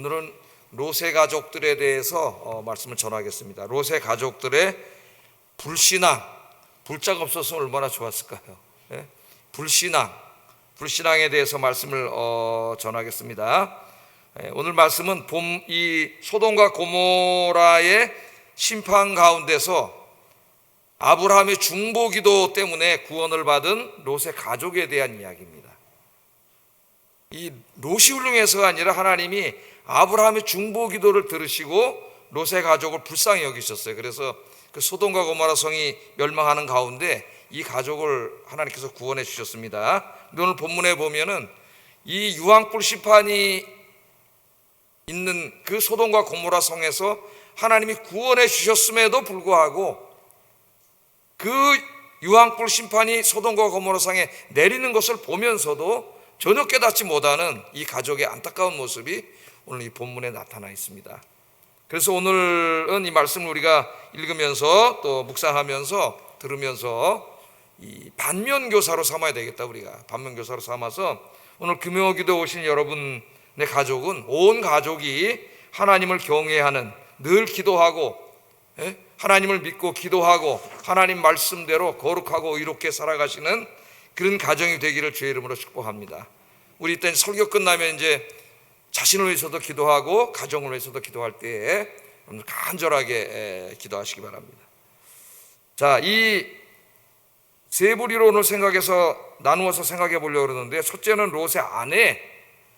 오늘은 롯의 가족들에 대해서 말씀을 전하겠습니다. 롯의 가족들의 불신앙, 불자가 없었으면 얼마나 좋았을까요? 예? 불신앙에 대해서 말씀을 전하겠습니다. 오늘 말씀은 이 소돔과 고모라의 심판 가운데서 아브라함의 중보기도 때문에 구원을 받은 롯의 가족에 대한 이야기입니다. 이 롯이 훌륭해서가 아니라 하나님이 아브라함의 중보기도를 들으시고 롯의 가족을 불쌍히 여기셨어요. 그래서 그 소돔과 고모라 성이 멸망하는 가운데 이 가족을 하나님께서 구원해 주셨습니다. 오늘 본문에 보면은 이 유황불 심판이 있는 그 소돔과 고모라 성에서 하나님이 구원해 주셨음에도 불구하고 그 유황불 심판이 소돔과 고모라 성에 내리는 것을 보면서도 전혀 깨닫지 못하는 이 가족의 안타까운 모습이 오늘 이 본문에 나타나 있습니다. 그래서 오늘은 이 말씀을 우리가 읽으면서 또 묵상하면서 들으면서 이 반면교사로 삼아야 되겠다. 우리가 반면교사로 삼아서 오늘 금요기도 오신 여러분의 가족은 온 가족이 하나님을 경외하는, 늘 기도하고 하나님을 믿고 기도하고 하나님 말씀대로 거룩하고 의롭게 살아가시는 그런 가정이 되기를 주의 이름으로 축복합니다. 우리 일단 설교 끝나면 이제 자신을 위해서도 기도하고 가정을 위해서도 기도할 때에 간절하게 기도하시기 바랍니다. 자, 이 세 부리로 오늘 나누어서 생각해 보려고 그러는데, 첫째는 롯의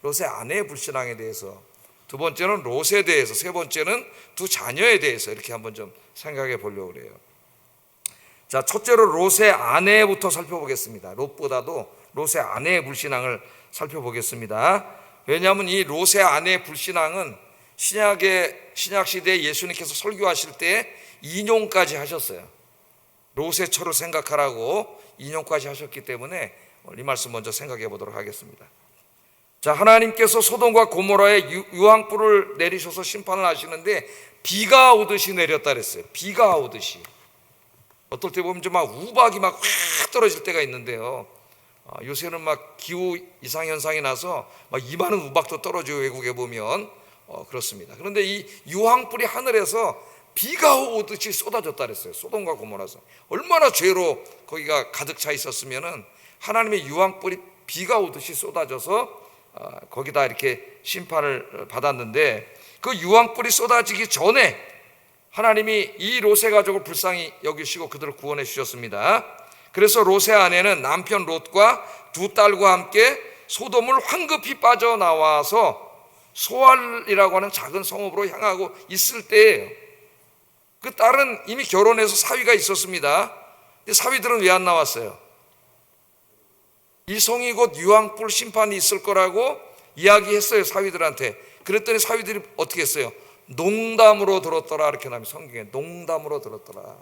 아내의 불신앙에 대해서, 두 번째는 롯에 대해서, 세 번째는 두 자녀에 대해서 이렇게 한번 좀 생각해 보려고 그래요. 자, 첫째로 롯의 아내부터 살펴보겠습니다. 롯보다도 롯의 아내의 불신앙을 살펴보겠습니다. 왜냐하면 이 롯의 아내의 불신앙은 신약 시대에 예수님께서 설교하실 때 인용까지 하셨어요. 롯의 처를 생각하라고 인용까지 하셨기 때문에 이 말씀 먼저 생각해 보도록 하겠습니다. 자, 하나님께서 소돔과 고모라에 유황불을 내리셔서 심판을 하시는데 비가 오듯이 내렸다 그랬어요. 비가 오듯이. 어떨 때 보면 좀 막 우박이 막 확 떨어질 때가 있는데요. 요새는 막 기후 이상 현상이 나서 막 이만한 우박도 떨어지고 외국에 보면 그렇습니다. 그런데 이 유황불이 하늘에서 비가 오듯이 쏟아졌다 그랬어요. 소돔과 고모라서 얼마나 죄로 거기가 가득 차 있었으면은 하나님의 유황불이 비가 오듯이 쏟아져서 거기다 이렇게 심판을 받았는데, 그 유황불이 쏟아지기 전에 하나님이 이 롯의 가족을 불쌍히 여기시고 그들을 구원해 주셨습니다. 그래서 롯의 아내는 남편 롯과 두 딸과 함께 소돔을 황급히 빠져나와서 소알이라고 하는 작은 성읍으로 향하고 있을 때예요. 그 딸은 이미 결혼해서 사위가 있었습니다. 근데 사위들은 왜 안 나왔어요? 이 성이 곧 유황불 심판이 있을 거라고 이야기했어요, 사위들한테. 그랬더니 사위들이 어떻게 했어요? 농담으로 들었더라. 이렇게 나오면 성경에 농담으로 들었더라.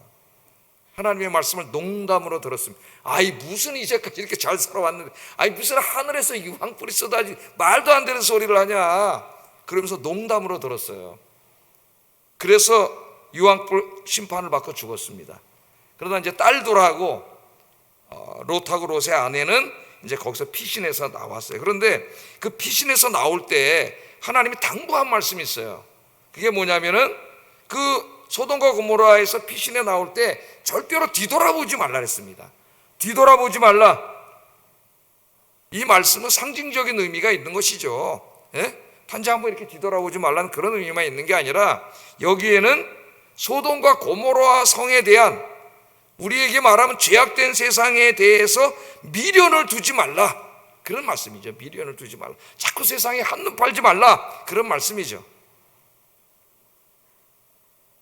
하나님의 말씀을 농담으로 들었습니다. 아이, 무슨 이제까지 이렇게 잘 살아왔는데, 아이, 무슨 하늘에서 유황불이 쏟아지, 말도 안 되는 소리를 하냐, 그러면서 농담으로 들었어요. 그래서 유황불 심판을 받고 죽었습니다. 그러다 이제 딸들하고 롯하고 롯의 아내는 이제 거기서 피신해서 나왔어요. 그런데 그 피신해서 나올 때 하나님이 당부한 말씀이 있어요. 그게 뭐냐면은 그 소돔과 고모라에서 피신해 나올 때 절대로 뒤돌아보지 말라 했습니다. 뒤돌아보지 말라. 이 말씀은 상징적인 의미가 있는 것이죠. 단지 한번 이렇게 뒤돌아보지 말라는 그런 의미만 있는 게 아니라, 여기에는 소돔과 고모라 성에 대한, 우리에게 말하면 죄악된 세상에 대해서 미련을 두지 말라, 그런 말씀이죠. 미련을 두지 말라, 자꾸 세상에 한눈 팔지 말라, 그런 말씀이죠.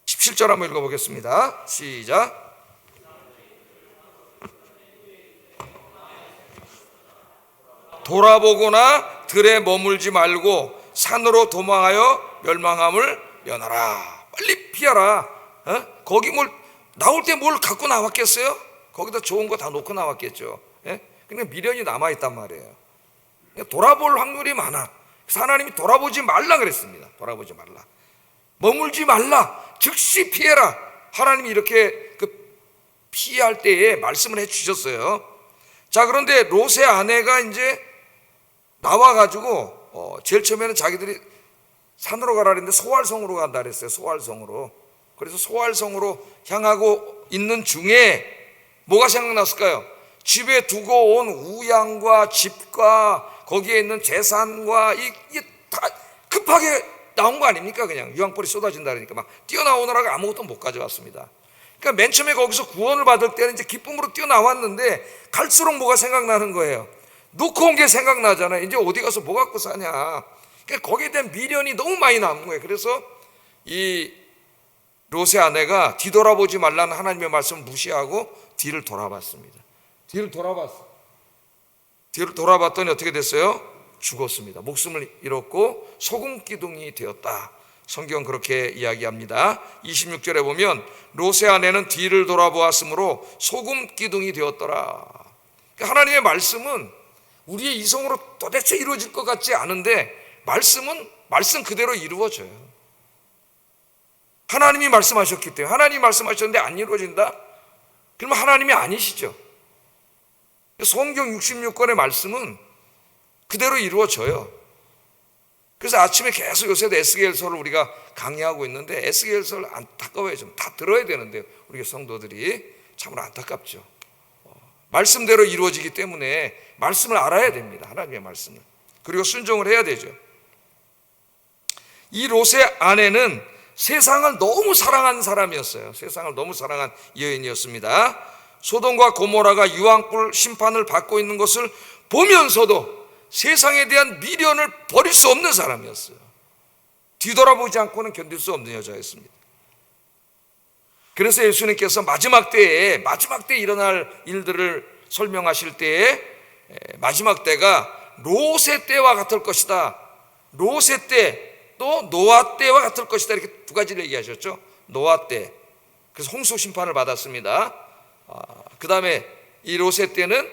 17절 한번 읽어보겠습니다. 시작. 돌아보거나 들에 머물지 말고 산으로 도망하여 멸망함을 면하라. 빨리 피하라. 거기 나올 때 뭘 갖고 나왔겠어요? 거기다 좋은 거 다 놓고 나왔겠죠. 그냥 미련이 남아있단 말이에요. 돌아볼 확률이 많아. 그래서 하나님이 돌아보지 말라 그랬습니다. 돌아보지 말라, 머물지 말라, 즉시 피해라. 하나님이 이렇게 피할 때에 말씀을 해주셨어요. 자, 그런데 롯의 아내가 이제 나와가지고 제일 처음에는 자기들이 산으로 가라 그랬는데 소활성으로 간다 그랬어요. 소활성으로. 그래서 소활성으로 향하고 있는 중에 뭐가 생각났을까요? 집에 두고 온 우양과 집과 거기에 있는 재산과 이게 다 급하게 나온 거 아닙니까? 그냥 유황불이 쏟아진다 그러니까 막 뛰어나오느라고 아무것도 못 가져왔습니다. 그러니까 맨 처음에 거기서 구원을 받을 때는 이제 기쁨으로 뛰어나왔는데 갈수록 뭐가 생각나는 거예요. 놓고 온 게 생각나잖아요. 이제 어디 가서 뭐 갖고 사냐. 그러니까 거기에 대한 미련이 너무 많이 남은 거예요. 그래서 이 롯의 아내가 뒤돌아보지 말라는 하나님의 말씀을 무시하고 뒤를 돌아봤습니다. 뒤를 돌아봤더니 어떻게 됐어요? 죽었습니다. 목숨을 잃었고 소금 기둥이 되었다. 성경 그렇게 이야기합니다. 26절에 보면 롯의 아내는 뒤를 돌아보았으므로 소금 기둥이 되었더라. 그러니까 하나님의 말씀은 우리의 이성으로 도대체 이루어질 것 같지 않은데 말씀은 말씀 그대로 이루어져요. 하나님이 말씀하셨기 때문에. 하나님이 말씀하셨는데 안 이루어진다? 그러면 하나님이 아니시죠. 성경 66권의 말씀은 그대로 이루어져요. 그래서 아침에 계속 요새도 에스겔서를 우리가 강의하고 있는데 에스겔서를 안타까워요. 좀 다 들어야 되는데요. 우리 성도들이 참으로 안타깝죠. 말씀대로 이루어지기 때문에 말씀을 알아야 됩니다. 하나님의 말씀을. 그리고 순종을 해야 되죠. 이 롯의 아내는 세상을 너무 사랑한 사람이었어요. 세상을 너무 사랑한 여인이었습니다. 소돔과 고모라가 유황불 심판을 받고 있는 것을 보면서도 세상에 대한 미련을 버릴 수 없는 사람이었어요. 뒤돌아보지 않고는 견딜 수 없는 여자였습니다. 그래서 예수님께서 마지막 때에 일어날 일들을 설명하실 때에 마지막 때가 롯의 때와 같을 것이다. 롯의 때 또 노아 때와 같을 것이다. 이렇게 두 가지를 얘기하셨죠. 노아 때. 그래서 홍수 심판을 받았습니다. 그 다음에 이 롯의 때는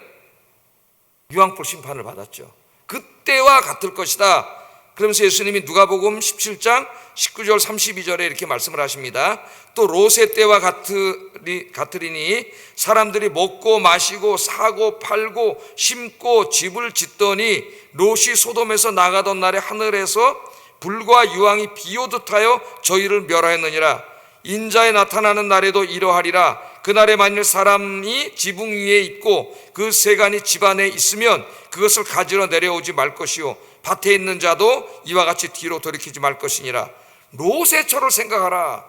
유황불 심판을 받았죠. 그때와 같을 것이다. 그러면서 예수님이 누가복음 17장 19절 32절에 이렇게 말씀을 하십니다. 또 롯의 때와 같으리니 사람들이 먹고 마시고 사고 팔고 심고 집을 짓더니 롯이 소돔에서 나가던 날에 하늘에서 불과 유황이 비오듯 하여 저희를 멸하였느니라. 인자에 나타나는 날에도 이러하리라. 그날에 만일 사람이 지붕 위에 있고 그 세간이 집 안에 있으면 그것을 가지러 내려오지 말 것이요 밭에 있는 자도 이와 같이 뒤로 돌이키지 말 것이니라. 롯의 처를 생각하라.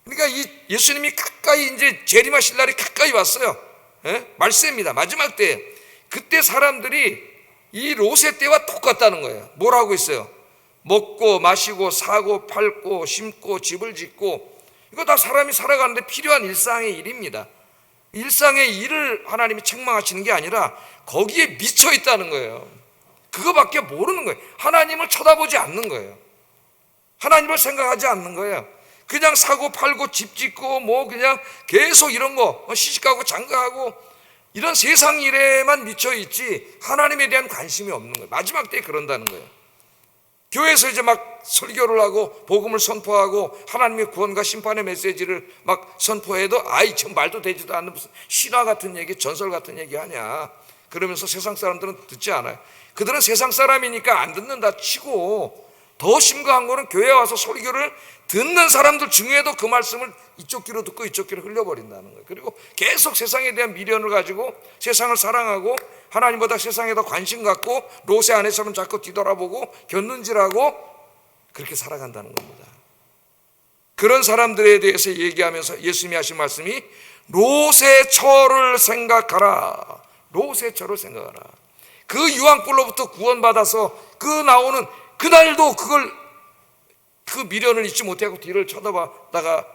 그러니까 이 예수님이 가까이 이제 재림하실 날이 가까이 왔어요. 말세입니다. 마지막 때. 그때 사람들이 이 롯의 때와 똑같다는 거예요. 뭘 하고 있어요? 먹고 마시고 사고 팔고 심고 집을 짓고 이거 다 사람이 살아가는데 필요한 일상의 일입니다. 일상의 일을 하나님이 책망하시는 게 아니라 거기에 미쳐 있다는 거예요. 그거밖에 모르는 거예요. 하나님을 쳐다보지 않는 거예요. 하나님을 생각하지 않는 거예요. 그냥 사고 팔고 집 짓고 뭐 그냥 계속 이런 거 시집가고 장가하고 이런 세상 일에만 미쳐 있지 하나님에 대한 관심이 없는 거예요. 마지막 때에 그런다는 거예요. 교회에서 이제 막 설교를 하고 복음을 선포하고 하나님의 구원과 심판의 메시지를 막 선포해도 아이 참 말도 되지도 않는 무슨 신화 같은 얘기 전설 같은 얘기 하냐 그러면서 세상 사람들은 듣지 않아요. 그들은 세상 사람이니까 안 듣는다 치고 더 심각한 거는 교회에 와서 설교를 듣는 사람들 중에도 그 말씀을 이쪽 귀로 듣고 이쪽 귀로 흘려버린다는 거예요. 그리고 계속 세상에 대한 미련을 가지고 세상을 사랑하고 하나님보다 세상에 더 관심 갖고 롯의 안에서는 자꾸 뒤돌아보고 곁눈질하고 그렇게 살아간다는 겁니다. 그런 사람들에 대해서 얘기하면서 예수님이 하신 말씀이 롯의 처를 생각하라. 롯의 처를 생각하라. 그 유황불로부터 구원받아서 그 나오는 그날도 그 미련을 잊지 못하고 뒤를 쳐다보다가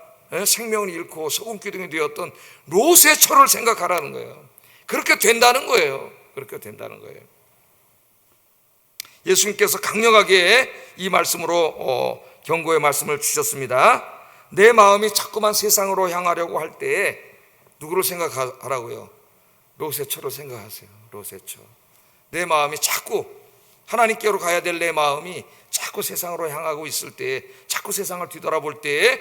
생명을 잃고 소금기둥이 되었던 롯의 처를 생각하라는 거예요. 그렇게 된다는 거예요. 그렇게 된다는 거예요. 예수님께서 강력하게 이 말씀으로 경고의 말씀을 주셨습니다. 내 마음이 자꾸만 세상으로 향하려고 할 때에 누구를 생각하라고요? 롯의 처를 생각하세요. 롯의 처. 내 마음이 자꾸 하나님께로 가야 될 내 마음이 자꾸 세상으로 향하고 있을 때에 자꾸 세상을 뒤돌아볼 때에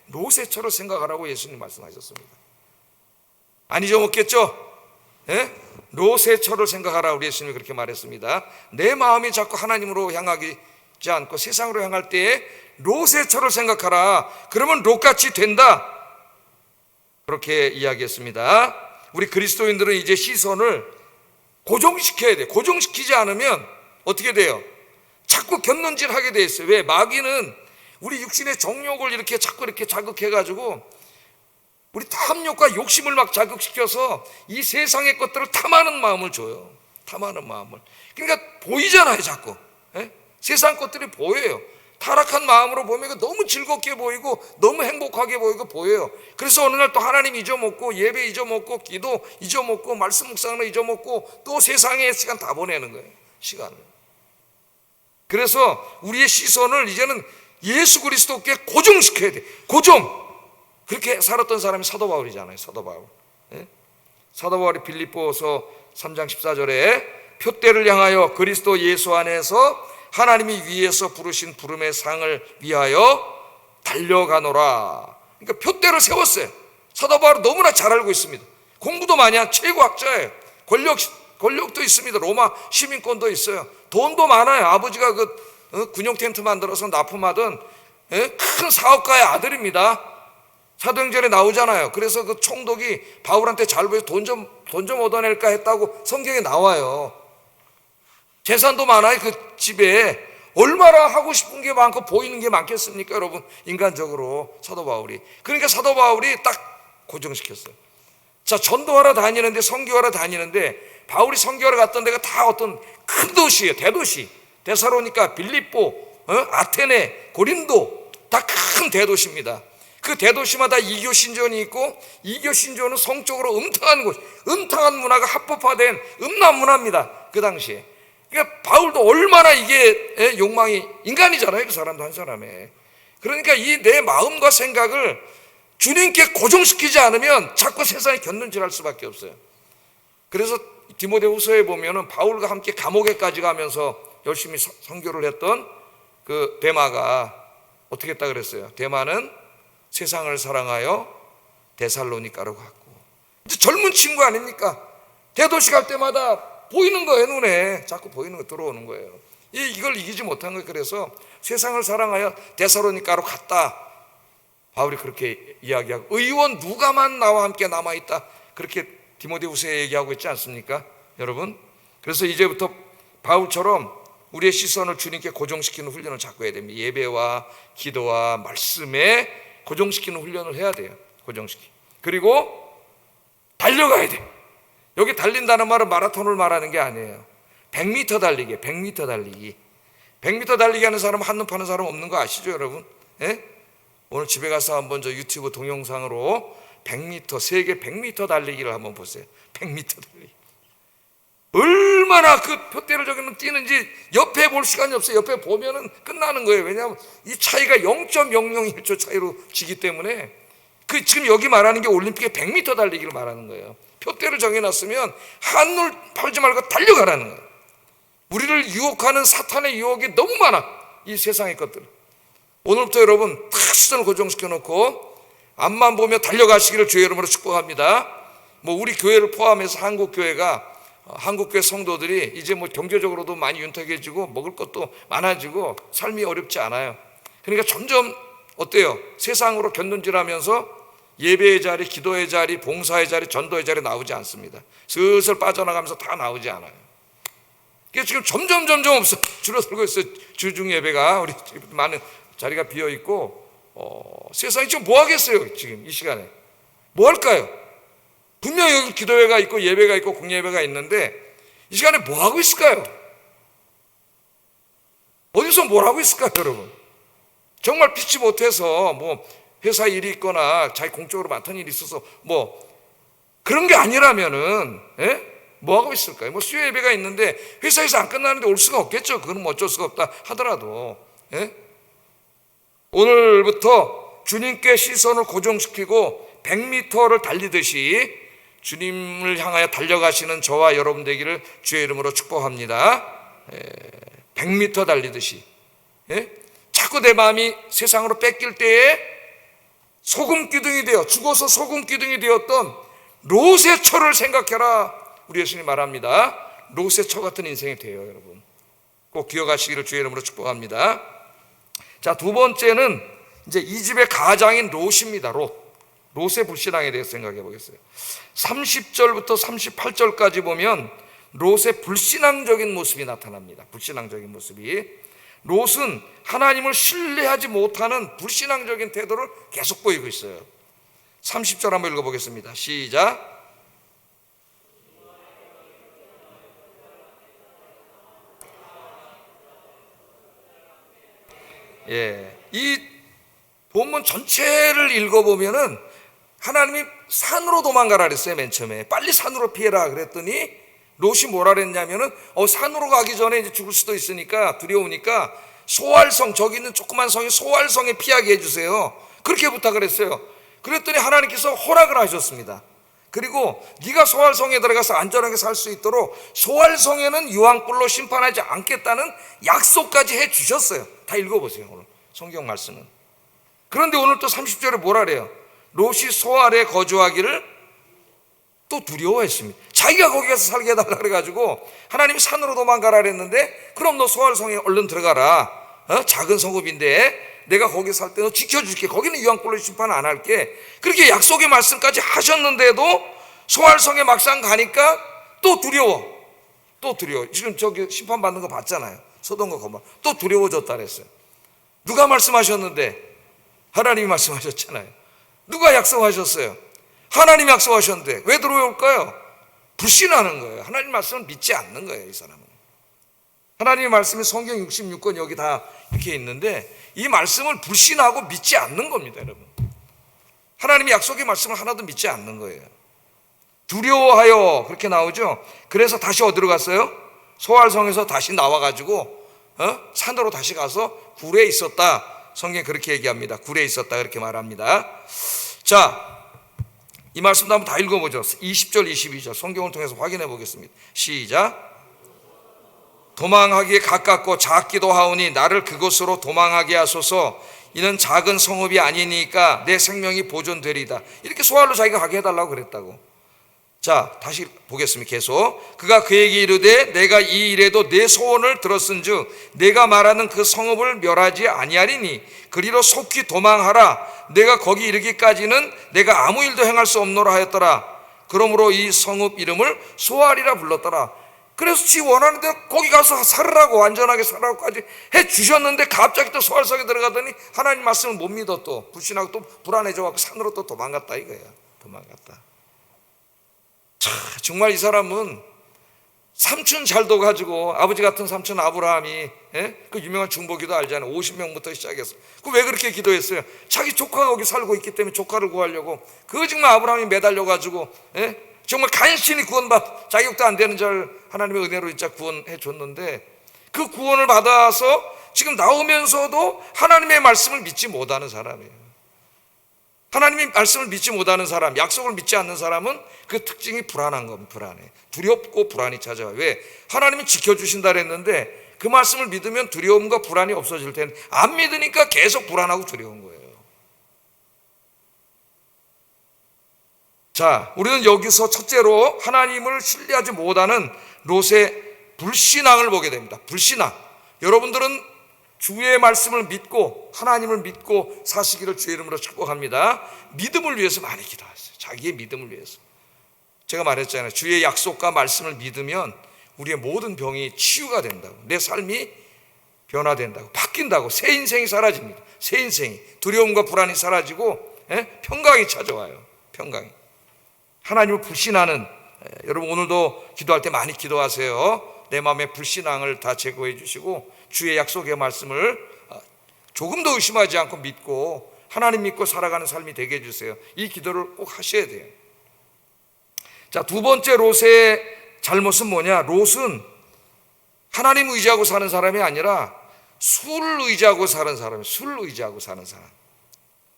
롯의 처를 생각하라고 예수님 말씀하셨습니다. 안 잊어먹겠죠? 롯의 처를 생각하라 우리 예수님이 그렇게 말했습니다. 내 마음이 자꾸 하나님으로 향하기 않고 세상으로 향할 때에 롯의 처를 생각하라. 그러면 롯같이 된다. 그렇게 이야기했습니다. 우리 그리스도인들은 이제 시선을 고정시켜야 돼. 고정시키지 않으면 어떻게 돼요? 자꾸 곁눈질하게 돼 있어요. 왜? 마귀는 우리 육신의 정욕을 이렇게 자꾸 이렇게 자극해가지고 우리 탐욕과 욕심을 막 자극시켜서 이 세상의 것들을 탐하는 마음을 줘요. 탐하는 마음을. 그러니까 보이잖아요, 자꾸. 예? 세상 것들이 보여요. 타락한 마음으로 보면 너무 즐겁게 보이고 너무 행복하게 보이고 보여요. 그래서 어느 날 또 하나님 잊어먹고 예배 잊어먹고 기도 잊어먹고 말씀 묵상을 잊어먹고 또 세상의 시간 다 보내는 거예요. 시간을. 그래서 우리의 시선을 이제는 예수 그리스도께 고정시켜야 돼. 고정. 그렇게 살았던 사람이 사도 바울이잖아요. 사도 바울. 예? 사도 바울이 빌립보서 3장 14절에 표대를 향하여 그리스도 예수 안에서 하나님이 위에서 부르신 부름의 상을 위하여 달려가노라. 그러니까 표대를 세웠어요. 사도 바울은 너무나 잘 알고 있습니다. 공부도 많이 한 최고 학자예요. 권력도 있습니다. 로마 시민권도 있어요. 돈도 많아요. 아버지가 군용 텐트 만들어서 납품하던 큰 사업가의 아들입니다. 사도행전에 나오잖아요. 그래서 그 총독이 바울한테 잘 보여서 돈 좀 얻어낼까 했다고 성경에 나와요. 재산도 많아요. 그 집에 얼마나 하고 싶은 게 많고 보이는 게 많겠습니까, 여러분? 인간적으로 사도 바울이. 그러니까 사도 바울이 딱 고정시켰어요. 자, 전도하러 다니는데, 선교하러 다니는데 바울이 선교하러 갔던 데가 다 어떤 큰 도시예요. 대도시. 데살로니가, 빌립보, 아테네, 고린도 다 큰 대도시입니다. 그 대도시마다 이교 신전이 있고 이교 신전은 성적으로 음탕한 곳, 음탕한 문화가 합법화된 음란 문화입니다. 그 당시에. 그러니까 바울도 얼마나 이게 욕망이, 인간이잖아요. 그 사람도 한 사람에. 그러니까 이 내 마음과 생각을 주님께 고정시키지 않으면 자꾸 세상에 곁눈질할 수밖에 없어요. 그래서 디모데후서에 보면은 바울과 함께 감옥에까지 가면서 열심히 선교를 했던 그 데마가 어떻게 했다 그랬어요? 데마는 세상을 사랑하여 데살로니가로 갔고. 이제 젊은 친구 아닙니까? 대도시 갈 때마다 보이는 거예요. 눈에 자꾸 보이는 거 들어오는 거예요. 이걸 이기지 못한 거예요. 그래서 세상을 사랑하여 데살로니가로 갔다. 바울이 그렇게 이야기하고, 의원 누가만 나와 함께 남아있다, 그렇게 디모데후서에 얘기하고 있지 않습니까, 여러분? 그래서 이제부터 바울처럼 우리의 시선을 주님께 고정시키는 훈련을 자꾸 해야 됩니다. 예배와 기도와 말씀에 고정시키는 훈련을 해야 돼요. 고정시키. 그리고 달려가야 돼. 여기 달린다는 말은 마라톤을 말하는 게 아니에요. 100m 달리기, 100m 달리기. 100m 달리기 하는 사람, 한눈 파는 사람 없는 거 아시죠, 여러분? 예? 오늘 집에 가서 한번 저 유튜브 동영상으로 100m, 세계 100m 달리기를 한번 보세요. 100m 달리기. 얼마나 그 표대를 저기는 뛰는지 옆에 볼 시간이 없어요. 옆에 보면은 끝나는 거예요. 왜냐하면 이 차이가 0.001초 차이로 지기 때문에. 그 지금 여기 말하는 게 올림픽의 100m 달리기를 말하는 거예요. 표대를 정해놨으면 한눈 팔지 말고 달려가라는 거예요. 우리를 유혹하는 사탄의 유혹이 너무 많아, 이 세상의 것들. 오늘부터 여러분 탁 시선을 고정시켜 놓고 앞만 보며 달려가시기를 주의 이름으로 축복합니다. 뭐 우리 교회를 포함해서 한국교회 성도들이 이제 뭐 경제적으로도 많이 윤택해지고 먹을 것도 많아지고 삶이 어렵지 않아요. 그러니까 점점 어때요? 세상으로 곁눈질하면서 예배의 자리, 기도의 자리, 봉사의 자리, 전도의 자리 나오지 않습니다. 슬슬 빠져나가면서 다 나오지 않아요. 그게 지금 점점 줄어들고 있어요. 주중 예배가 우리 많은 자리가 비어 있고 세상이 지금 뭐 하겠어요? 지금 이 시간에 뭐 할까요? 분명히 여기 기도회가 있고 예배가 있고 공예배가 있는데 이 시간에 뭐 하고 있을까요? 어디서 뭘 하고 있을까요, 여러분? 정말 피치 못해서 뭐 회사 일이 있거나 자기 공적으로 맡은 일이 있어서 뭐 그런 게 아니라면은 뭐 하고 있을까요? 뭐 수요 예배가 있는데 회사에서 안 끝나는데 올 수가 없겠죠. 그건 뭐 어쩔 수가 없다 하더라도 오늘부터 주님께 시선을 고정시키고 100m를 달리듯이 주님을 향하여 달려가시는 저와 여러분 되기를 주의 이름으로 축복합니다. 100m 달리듯이. 자꾸 내 마음이 세상으로 뺏길 때에 소금 기둥이 되어 죽어서 소금 기둥이 되었던 롯의 처를 생각해라. 우리 예수님 말합니다. 롯의 처 같은 인생이 돼요, 여러분. 꼭 꼭 기억하시기를 주의 이름으로 축복합니다. 자, 두 번째는 이제 이 집의 가장인 롯입니다. 롯의 불신앙에 대해서 생각해 보겠어요. 30절부터 38절까지 보면 롯의 불신앙적인 모습이 나타납니다. 불신앙적인 모습이. 롯은 하나님을 신뢰하지 못하는 불신앙적인 태도를 계속 보이고 있어요. 30절 한번 읽어보겠습니다. 시작. 이 본문 전체를 읽어보면은 하나님이 산으로 도망가라 그랬어요. 맨 처음에 빨리 산으로 피해라 그랬더니 롯이 뭐라 그랬냐면은 산으로 가기 전에 이제 죽을 수도 있으니까 두려우니까 소알성, 저기 있는 조그만 성이 소알성에 피하게 해주세요. 그렇게 부탁을 했어요. 그랬더니 하나님께서 허락을 하셨습니다. 그리고 네가 소알성에 들어가서 안전하게 살 수 있도록 소알성에는 유황불로 심판하지 않겠다는 약속까지 해주셨어요. 다 읽어보세요. 오늘 성경 말씀은. 그런데 오늘 또 30절에 뭐라 그래요? 롯이 소알에 거주하기를 또 두려워했습니다. 자기가 거기 가서 살게 해달라 그래가지고 하나님이 산으로 도망가라 그랬는데 그럼 너 소알성에 얼른 들어가라. 작은 성읍인데 내가 거기 살 때 너 지켜줄게. 거기는 유황불로 심판 안 할게. 그렇게 약속의 말씀까지 하셨는데도 소알성에 막상 가니까 또 두려워. 지금 저기 심판받는 거 봤잖아요. 소돔과 고모라. 또 두려워졌다 그랬어요. 누가 말씀하셨는데? 하나님이 말씀하셨잖아요. 누가 약속하셨어요? 하나님이 약속하셨는데 왜 들어올까요? 불신하는 거예요. 하나님 말씀을 믿지 않는 거예요. 이 사람은. 하나님의 말씀이 성경 66권 여기 다 이렇게 있는데 이 말씀을 불신하고 믿지 않는 겁니다. 여러분, 하나님의 약속의 말씀을 하나도 믿지 않는 거예요. 두려워하여 그렇게 나오죠. 그래서 다시 어디로 갔어요? 소알성에서 다시 나와가지고 산으로 다시 가서 굴에 있었다. 성경이 그렇게 얘기합니다. 굴에 있었다 그렇게 말합니다. 자, 이 말씀도 한번 다 읽어보죠. 20절 22절 성경을 통해서 확인해 보겠습니다. 시작. 도망하기에 가깝고 작기도 하오니 나를 그곳으로 도망하게 하소서. 이는 작은 성읍이 아니니까 내 생명이 보존되리다. 이렇게 소알로 자기가 가게 해달라고 그랬다고. 자, 다시 보겠습니다. 계속. 그가 그에게 이르되 내가 이 일에도 내 소원을 들었은즉 내가 말하는 그 성읍을 멸하지 아니하리니 그리로 속히 도망하라. 내가 거기 이르기까지는 내가 아무 일도 행할 수 없노라 하였더라. 그러므로 이 성읍 이름을 소알이라 불렀더라. 그래서 지 원하는 대로 거기 가서 살으라고, 안전하게 살라고까지 해주셨는데 갑자기 또 소알성에 들어가더니 하나님 말씀을 못 믿어. 또 불신하고 또 불안해져갖고 산으로 또 도망갔다 이거예요. 도망갔다. 참, 정말 이 사람은 삼촌 잘 둬가지고 아버지 같은 삼촌 아브라함이 그 유명한 중보기도 알잖아요. 50명부터 시작해서 그 왜 그렇게 기도했어요? 자기 조카가 거기 살고 있기 때문에 조카를 구하려고. 그거 정말 아브라함이 매달려가지고 정말 간신히 구원받, 자격도 안 되는 자를 하나님의 은혜로 진짜 구원해 줬는데 그 구원을 받아서 지금 나오면서도 하나님의 말씀을 믿지 못하는 사람이에요. 하나님의 말씀을 믿지 못하는 사람, 약속을 믿지 않는 사람은 그 특징이 불안한 겁니다. 불안해. 두렵고 불안이 찾아와요. 왜? 하나님은 지켜주신다 그랬는데 그 말씀을 믿으면 두려움과 불안이 없어질 텐데 안 믿으니까 계속 불안하고 두려운 거예요. 자, 우리는 여기서 첫째로 하나님을 신뢰하지 못하는 롯의 불신앙을 보게 됩니다. 불신앙. 여러분들은 주의 말씀을 믿고 하나님을 믿고 사시기를 주의 이름으로 축복합니다. 믿음을 위해서 많이 기도하세요. 자기의 믿음을 위해서. 제가 말했잖아요. 주의 약속과 말씀을 믿으면 우리의 모든 병이 치유가 된다고. 내 삶이 변화된다고. 바뀐다고. 새 인생이 사라집니다. 새 인생이. 두려움과 불안이 사라지고 평강이 찾아와요. 평강이. 하나님을 불신하는, 여러분 오늘도 기도할 때 많이 기도하세요. 내 마음의 불신앙을 다 제거해 주시고 주의 약속의 말씀을 조금도 의심하지 않고 믿고 하나님 믿고 살아가는 삶이 되게 해주세요. 이 기도를 꼭 하셔야 돼요. 자, 두 번째 롯의 잘못은 뭐냐? 롯은 하나님 의지하고 사는 사람이 아니라 술을 의지하고 사는 사람이에요. 술을 의지하고 사는 사람.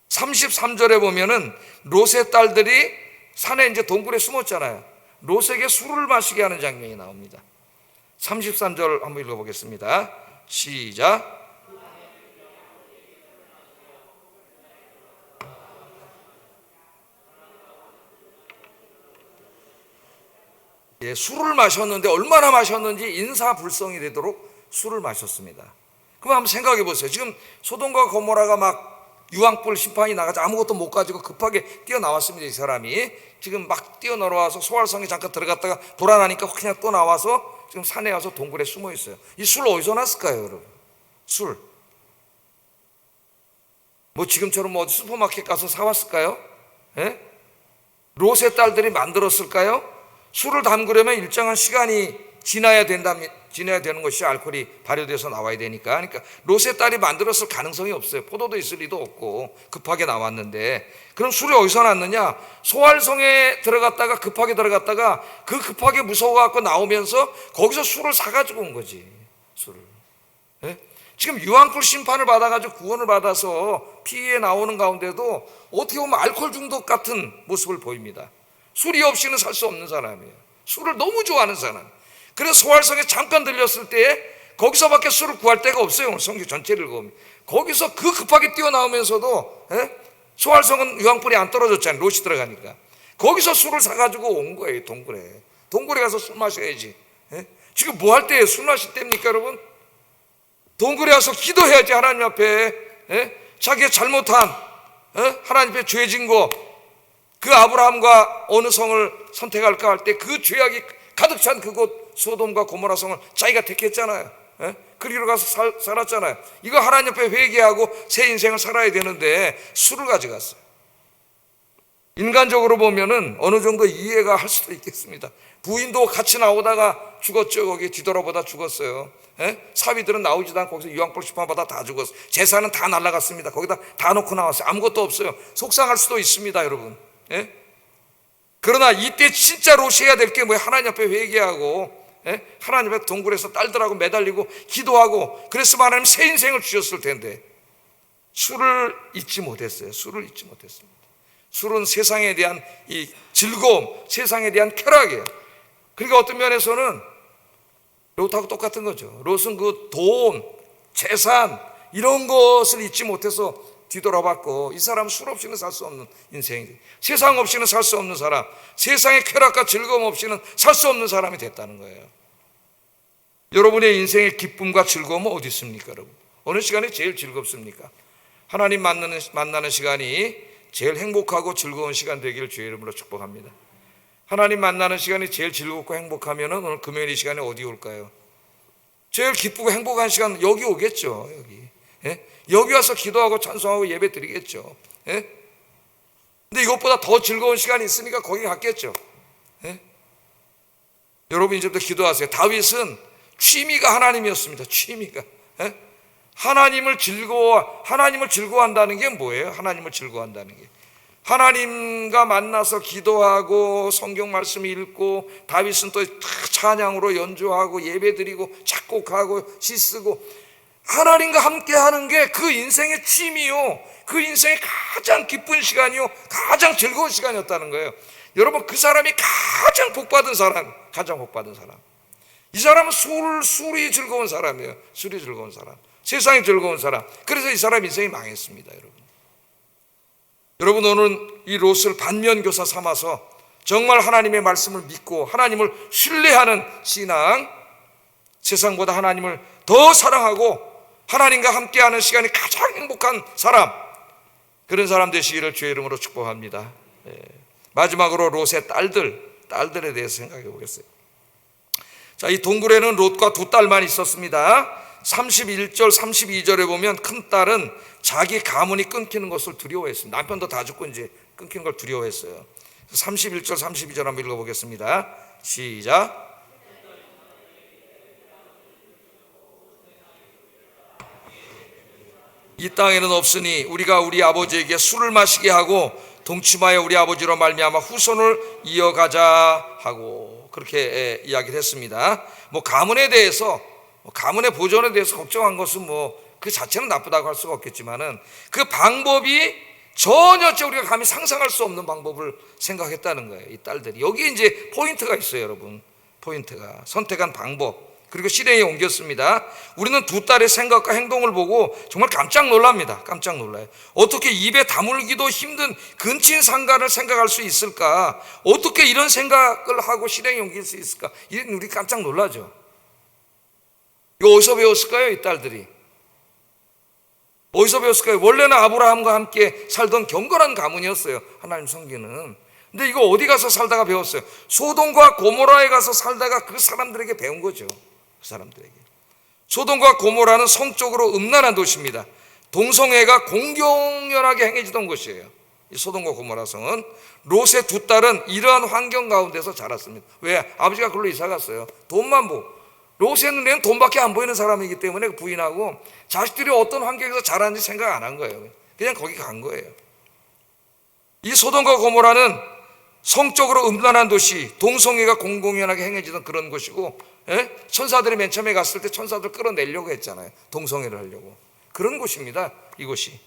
33절에 보면은 롯의 딸들이 산에 이제 동굴에 숨었잖아요. 롯에게 술을 마시게 하는 장면이 나옵니다. 33절 한번 읽어보겠습니다. 시작. 술을 마셨는데 얼마나 마셨는지 인사불성이 되도록 술을 마셨습니다. 그럼 한번 생각해 보세요. 지금 소돔과 고모라가 막 유황불 심판이 나가지 아무것도 못 가지고 급하게 뛰어나왔습니다. 이 사람이 지금 막 뛰어내려와서 소활성에 잠깐 들어갔다가 불안하니까 그냥 또 나와서 지금 산에 와서 동굴에 숨어 있어요. 이 술 어디서 났을까요, 여러분? 술. 뭐 지금처럼 뭐 어디 슈퍼마켓 가서 사왔을까요? 예? 롯의 딸들이 만들었을까요? 술을 담그려면 일정한 시간이 지나야 되는 것이 알코올이 발효돼서 나와야 되니까. 그러니까 롯의 딸이 만들었을 가능성이 없어요. 포도도 있을 리도 없고 급하게 나왔는데. 그럼 술이 어디서 났느냐? 소활성에 들어갔다가 급하게 들어갔다가 그 급하게 무서워갖고 나오면서 거기서 술을 사가지고 온 거지. 술을. 예? 지금 유황불 심판을 받아가지고 구원을 받아서 피에 나오는 가운데도 어떻게 보면 알코올 중독 같은 모습을 보입니다. 술이 없이는 살 수 없는 사람이에요. 술을 너무 좋아하는 사람. 그래서 소활성에 잠깐 들렸을 때 거기서밖에 술을 구할 데가 없어요. 오늘 성경 전체를 읽으면 거기서 그 급하게 뛰어나오면서도 소활성은 유황불이 안 떨어졌잖아요. 롯이 들어가니까 거기서 술을 사가지고 온 거예요. 동굴에 가서 술 마셔야지. 지금 뭐 할 때에 술 마실 때입니까, 여러분? 동굴에 와서 기도해야지. 하나님 앞에 자기가 잘못한 하나님 앞에 죄진 거, 그 아브라함과 어느 성을 선택할까 할 때 그 죄악이 가득 찬 그곳 소돔과 고모라 성을 자기가 택했잖아요. 그리로 가서 살았잖아요. 이거 하나님 앞에 회개하고 새 인생을 살아야 되는데 술을 가져갔어요. 인간적으로 보면은 어느 정도 이해가 할 수도 있겠습니다. 부인도 같이 나오다가 죽었죠. 거기 뒤돌아보다 죽었어요. 사위들은 나오지도 않고 거기서 유황불 심판받아 다 죽었어요. 재산은 다 날아갔습니다. 거기다 다 놓고 나왔어요. 아무것도 없어요. 속상할 수도 있습니다, 여러분. 그러나 이때 진짜 롯이 해야 될 게 뭐예요? 하나님 앞에 회개하고 하나님 앞에 동굴에서 딸들하고 매달리고 기도하고 그랬으면 하나님 새 인생을 주셨을 텐데 술을 잊지 못했어요. 술을 잊지 못했습니다. 술은 세상에 대한 이 즐거움, 세상에 대한 쾌락이에요. 그러니까 어떤 면에서는 롯하고 똑같은 거죠. 롯은 그 돈, 재산 이런 것을 잊지 못해서 뒤돌아봤고, 이 사람은 술 없이는 살 수 없는 인생이지. 세상 없이는 살 수 없는 사람, 세상의 쾌락과 즐거움 없이는 살 수 없는 사람이 됐다는 거예요. 여러분의 인생의 기쁨과 즐거움은 어디 있습니까, 여러분? 어느 시간이 제일 즐겁습니까? 하나님 만나는 시간이 제일 행복하고 즐거운 시간 되기를 주의 이름으로 축복합니다. 하나님 만나는 시간이 제일 즐겁고 행복하면 오늘 금요일 이 시간에 어디 올까요? 제일 기쁘고 행복한 시간 여기 오겠죠. 여기 와서 기도하고 찬송하고 예배 드리겠죠. 근데 이것보다 더 즐거운 시간이 있으니까 거기 갔겠죠. 여러분 이제부터 기도하세요. 다윗은 취미가 하나님이었습니다. 취미가. 하나님을 즐거워한다는 게 뭐예요? 하나님을 즐거워한다는 게 하나님과 만나서 기도하고 성경 말씀 읽고, 다윗은 또 찬양으로 연주하고 예배드리고 작곡하고 시 쓰고 하나님과 함께하는 게 그 인생의 취미요, 그 인생의 가장 기쁜 시간이요, 가장 즐거운 시간이었다는 거예요. 여러분 그 사람이 가장 복받은 사람, 가장 복받은 사람. 이 사람은 술이 즐거운 사람이에요. 술이 즐거운 사람, 세상이 즐거운 사람. 그래서 이 사람 인생이 망했습니다. 여러분 오늘 이 롯을 반면교사 삼아서 정말 하나님의 말씀을 믿고 하나님을 신뢰하는 신앙, 세상보다 하나님을 더 사랑하고 하나님과 함께하는 시간이 가장 행복한 사람, 그런 사람 되시기를 주의 이름으로 축복합니다. 마지막으로 롯의 딸들에 대해서 생각해 보겠어요. 자, 이 동굴에는 롯과 두 딸만 있었습니다. 31절 32절에 보면 큰 딸은 자기 가문이 끊기는 것을 두려워했습니다. 남편도 다 죽고 이제 끊기는 걸 두려워했어요. 31절 32절 한번 읽어보겠습니다. 시작. 이 땅에는 없으니 우리가 우리 아버지에게 술을 마시게 하고 동침하여 우리 아버지로 말미암아 후손을 이어가자 하고 그렇게 이야기를 했습니다. 뭐 가문에 대해서, 가문의 보존에 대해서 걱정한 것은 뭐 그 자체는 나쁘다고 할 수가 없겠지만은 그 방법이 전혀 우리가 감히 상상할 수 없는 방법을 생각했다는 거예요. 이 딸들이. 여기에 이제 포인트가 있어요, 여러분. 포인트가 선택한 방법, 그리고 실행에 옮겼습니다. 우리는 두 딸의 생각과 행동을 보고 정말 깜짝 놀랍니다. 깜짝 놀라요. 어떻게 입에 다물기도 힘든 근친상간을 생각할 수 있을까? 어떻게 이런 생각을 하고 실행에 옮길 수 있을까? 우리 깜짝 놀라죠. 이거 어디서 배웠을까요? 이 딸들이 어디서 배웠을까요? 원래는 아브라함과 함께 살던 경건한 가문이었어요, 하나님 섬기는. 근데 이거 어디 가서 살다가 배웠어요? 소돔과 고모라에 가서 살다가 그 사람들에게 배운 거죠. 그 사람들에게. 소돔과 고모라는 성적으로 음란한 도시입니다. 동성애가 공공연하게 행해지던 곳이에요. 이 소돔과 고모라 성은. 롯의 두 딸은 이러한 환경 가운데서 자랐습니다. 왜? 아버지가 그걸로 이사 갔어요. 돈만 보고. 롯의 눈에는 돈밖에 안 보이는 사람이기 때문에 부인하고 자식들이 어떤 환경에서 자라는지 생각 안 한 거예요. 그냥 거기 간 거예요. 이 소돔과 고모라는 성적으로 음란한 도시, 동성애가 공공연하게 행해지던 그런 곳이고, 천사들이 맨 처음에 갔을 때 천사들 끌어내려고 했잖아요. 동성애를 하려고. 그런 곳입니다, 이곳이.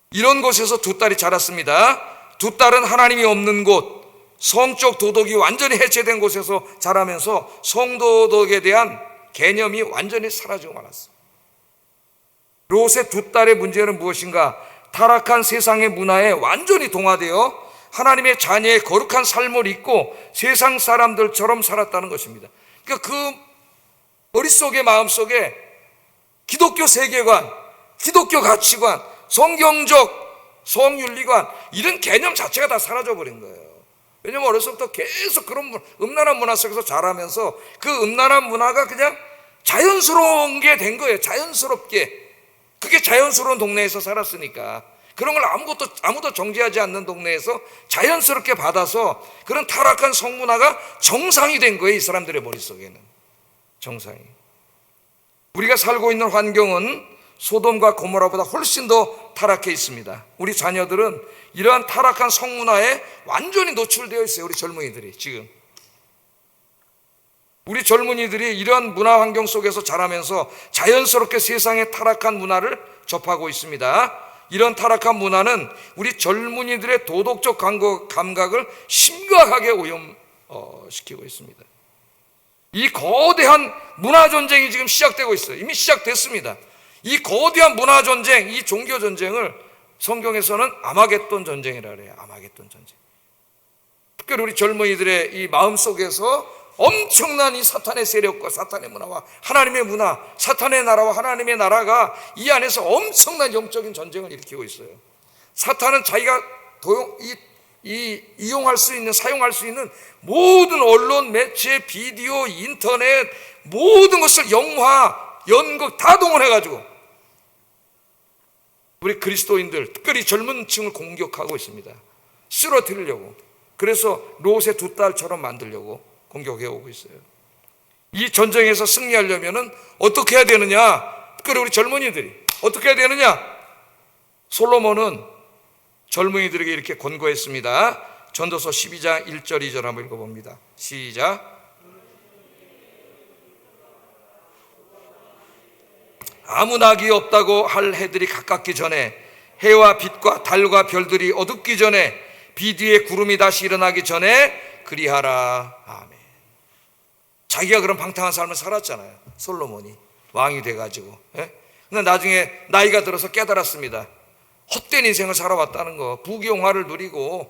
이런 곳에서 두 딸이 자랐습니다. 두 딸은 하나님이 없는 곳, 성적 도덕이 완전히 해체된 곳에서 자라면서 성도덕에 대한 개념이 완전히 사라지고 말았어요. 롯의 두 딸의 문제는 무엇인가? 타락한 세상의 문화에 완전히 동화되어 하나님의 자녀의 거룩한 삶을 잊고 세상 사람들처럼 살았다는 것입니다. 그러니까 그 머릿속에, 마음속에 기독교 세계관, 기독교 가치관, 성경적 성윤리관, 이런 개념 자체가 다 사라져버린 거예요. 왜냐하면 어렸을 때부터 계속 그런 음란한 문화 속에서 자라면서 그 음란한 문화가 그냥 자연스러운 게 된 거예요. 자연스럽게. 그게 자연스러운 동네에서 살았으니까. 그런 걸 아무도 정죄하지 않는 동네에서 자연스럽게 받아서 그런 타락한 성문화가 정상이 된 거예요. 이 사람들의 머릿속에는. 정상이. 우리가 살고 있는 환경은 소돔과 고모라보다 훨씬 더 타락해 있습니다. 우리 자녀들은 이러한 타락한 성문화에 완전히 노출되어 있어요. 우리 젊은이들이 지금. 우리 젊은이들이 이러한 문화 환경 속에서 자라면서 자연스럽게 세상의 타락한 문화를 접하고 있습니다. 이런 타락한 문화는 우리 젊은이들의 도덕적 감각을 심각하게 오염시키고 있습니다. 이 거대한 문화전쟁이 지금 시작되고 있어요. 이미 시작됐습니다. 이 거대한 문화전쟁, 이 종교전쟁을 성경에서는 아마겟돈 전쟁이라 그래요. 아마겟돈 전쟁. 특별히 우리 젊은이들의 이 마음속에서 엄청난 이 사탄의 세력과 사탄의 문화와 하나님의 문화, 사탄의 나라와 하나님의 나라가 이 안에서 엄청난 영적인 전쟁을 일으키고 있어요. 사탄은 자기가 이용할 수 있는, 사용할 수 있는 모든 언론, 매체, 비디오, 인터넷, 모든 것을 영화, 연극 다 동원해가지고 우리 그리스도인들, 특별히 젊은 층을 공격하고 있습니다. 쓰러뜨리려고. 그래서 롯의 두 딸처럼 만들려고 공격해 오고 있어요. 이 전쟁에서 승리하려면 어떻게 해야 되느냐? 특별히 우리 젊은이들이 어떻게 해야 되느냐? 솔로몬은 젊은이들에게 이렇게 권고했습니다. 전도서 12장 1절 2절 한번 읽어봅니다. 시작. 아무 낙이 없다고 할 해들이 가깝기 전에, 해와 빛과 달과 별들이 어둡기 전에, 비뒤에 구름이 다시 일어나기 전에 그리하라. 아멘. 자기가 그런 방탕한 삶을 살았잖아요. 솔로몬이 왕이 돼가지고. 근데 나중에 나이가 들어서 깨달았습니다. 헛된 인생을 살아왔다는 거. 부귀영화를 누리고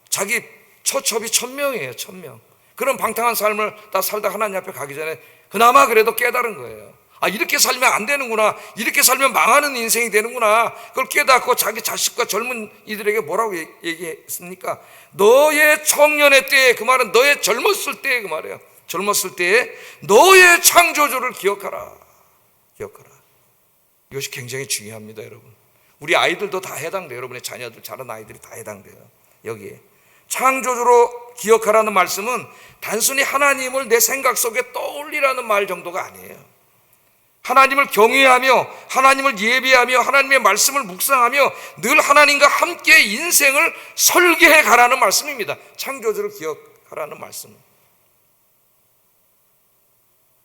자기 처첩이 1000명이에요. 1000명. 그런 방탕한 삶을 다 살다 하나님 앞에 가기 전에 그나마 그래도 깨달은 거예요. 아, 이렇게 살면 안 되는구나. 이렇게 살면 망하는 인생이 되는구나. 그걸 깨닫고 자기 자식과 젊은 이들에게 뭐라고 얘기했습니까? 너의 청년의 때에, 그 말은 너의 젊었을 때에 그 말이에요. 젊었을 때에 너의 창조주를 기억하라. 기억하라. 이것이 굉장히 중요합니다, 여러분. 우리 아이들도 다 해당돼요. 여러분의 자녀들, 자란 아이들이 다 해당돼요. 여기에 창조주로 기억하라는 말씀은 단순히 하나님을 내 생각 속에 떠올리라는 말 정도가 아니에요. 하나님을 경외하며 하나님을 예배하며 하나님의 말씀을 묵상하며 늘 하나님과 함께 인생을 설계해 가라는 말씀입니다. 창조주를 기억하라는 말씀은.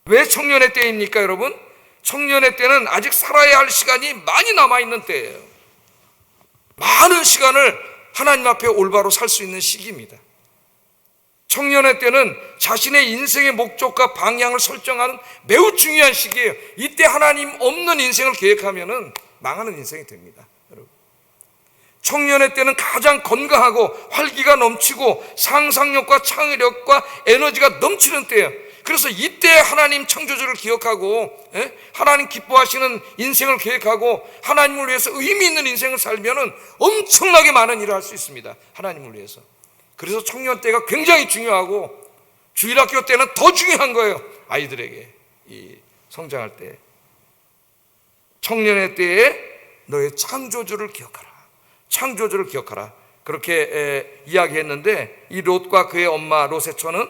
왜 청년의 때입니까, 여러분? 청년의 때는 아직 살아야 할 시간이 많이 남아있는 때예요. 많은 시간을 하나님 앞에 올바로 살 수 있는 시기입니다. 청년의 때는 자신의 인생의 목적과 방향을 설정하는 매우 중요한 시기예요. 이때 하나님 없는 인생을 계획하면 망하는 인생이 됩니다, 여러분. 청년의 때는 가장 건강하고 활기가 넘치고 상상력과 창의력과 에너지가 넘치는 때예요. 그래서 이때 하나님 창조주를 기억하고 하나님 기뻐하시는 인생을 계획하고 하나님을 위해서 의미 있는 인생을 살면은 엄청나게 많은 일을 할 수 있습니다. 하나님을 위해서. 그래서 청년 때가 굉장히 중요하고 주일학교 때는 더 중요한 거예요. 아이들에게 이 성장할 때. 청년의 때에 너의 창조주를 기억하라. 창조주를 기억하라. 그렇게 이야기했는데 이 롯과 그의 엄마 롯의 처는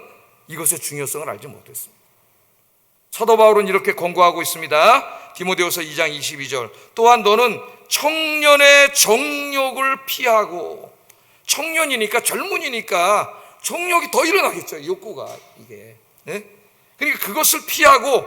이것의 중요성을 알지 못했습니다. 사도 바울은 이렇게 권고하고 있습니다. 디모데후서 2장 22절. 또한 너는 청년의 정욕을 피하고, 청년이니까 젊은이니까 정욕이 더 일어나겠죠. 욕구가 이게. 그러니까 그것을 피하고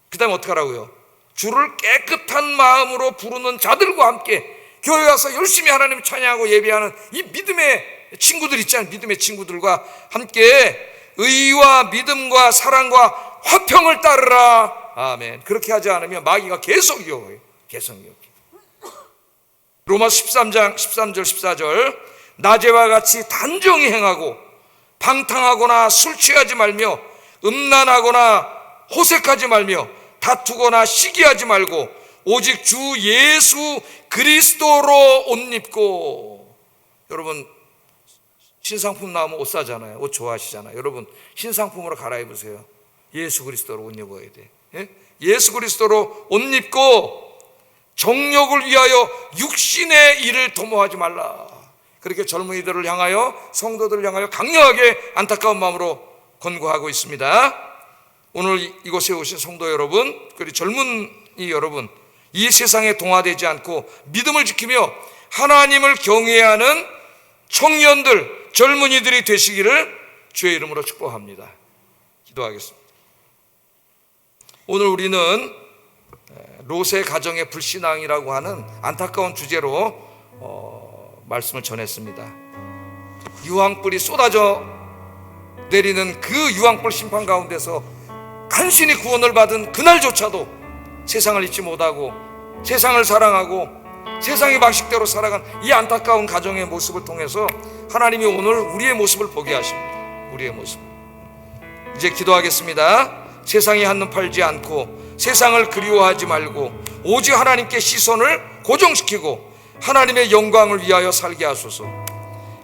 그 다음에 어떻게 하라고요? 주를 깨끗한 마음으로 부르는 자들과 함께 교회 와서 열심히 하나님 찬양하고 예배하는 이 믿음의 친구들 있잖아요. 믿음의 친구들과 함께 의와 믿음과 사랑과 화평을 따르라. 아멘. 그렇게 하지 않으면 마귀가 계속 유혹해요. 계속 유혹해요. 로마서 13장 13절 14절. 낮에와 같이 단정히 행하고 방탕하거나 술 취하지 말며 음란하거나 호색하지 말며 다투거나 시기하지 말고 오직 주 예수 그리스도로 옷 입고. 여러분 신상품 나오면 옷 사잖아요. 옷 좋아하시잖아요. 여러분 신상품으로 갈아입으세요. 예수 그리스도로 옷 입어야 돼. 예수 그리스도로 옷 입고 정욕을 위하여 육신의 일을 도모하지 말라. 그렇게 젊은이들을 향하여 성도들을 향하여 강력하게 안타까운 마음으로 권고하고 있습니다. 오늘 이곳에 오신 성도 여러분, 그리고 젊은이 여러분, 이 세상에 동화되지 않고 믿음을 지키며 하나님을 경외하는 청년들, 젊은이들이 되시기를 주의 이름으로 축복합니다. 기도하겠습니다. 오늘 우리는 롯의 가정의 불신앙이라고 하는 안타까운 주제로 말씀을 전했습니다. 유황불이 쏟아져 내리는 그 유황불 심판 가운데서 간신히 구원을 받은 그날조차도 세상을 잊지 못하고 세상을 사랑하고 세상의 방식대로 살아간 이 안타까운 가정의 모습을 통해서 하나님이 오늘 우리의 모습을 보게 하십니다. 우리의 모습. 이제 기도하겠습니다. 세상에 한눈 팔지 않고 세상을 그리워하지 말고 오직 하나님께 시선을 고정시키고 하나님의 영광을 위하여 살게 하소서.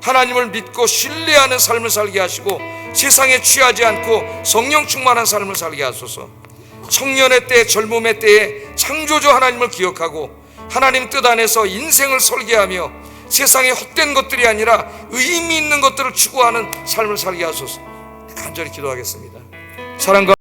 하나님을 믿고 신뢰하는 삶을 살게 하시고 세상에 취하지 않고 성령 충만한 삶을 살게 하소서. 청년의 때, 젊음의 때에 창조주 하나님을 기억하고 하나님 뜻 안에서 인생을 설계하며 세상에 헛된 것들이 아니라 의미 있는 것들을 추구하는 삶을 살게 하소서. 간절히 기도하겠습니다. 사랑과